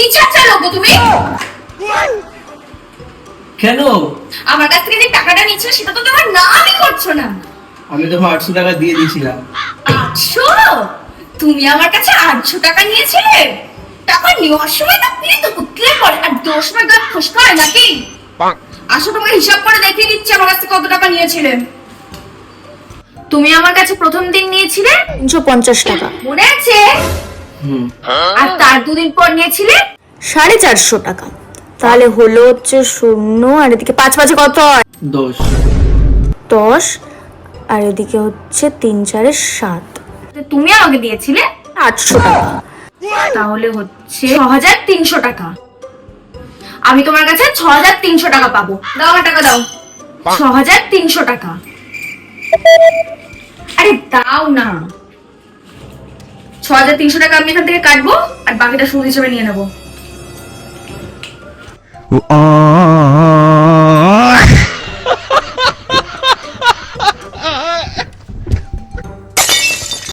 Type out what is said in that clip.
কি চাচ্ছা লোক তুমি? কেন? আমার কাছ থেকে যে টাকাটা নিচ্ছ সেটা তো তোমার নামই করছো না। আমি তো 800 টাকা দিয়ে দিয়েছিলাম। 800? তুমি আমার কাছে 800 টাকা নিয়েছিলে? টাকা নেওয়ার সময় তো তুমি তো উঠলে পড়ে আর দেওয়ার সময় তো ফসকা হয় নাকি? আসো তোমাকে হিসাব করে দেখিয়ে দিচ্ছি আমার কাছ থেকে কত টাকা নিয়েছিলে। তুমি আমার কাছে প্রথম দিন নিয়েছিলে 350 টাকা, মনে আছে? হুম। আর তার দুদিন পর নিয়েছিলে 450 টাকা। তাহলে হলো হচ্ছে 0, আর এদিকে 5 5 কত হয়? 10। 10, আর এদিকে হচ্ছে 3 4 7, তুমি আমাকে দিয়েছিলে 800 টাকা। তাহলে হচ্ছে 6300 টাকা। আমি তোমার কাছে 6300 টাকা পাবো। দাও আমার টাকা দাও। 6300 টাকা। আরে দাও না। 6300 টাকা আমি এখান থেকে কাটবো আর বাকিটা সুদ হিসেবে নিয়ে নেবো।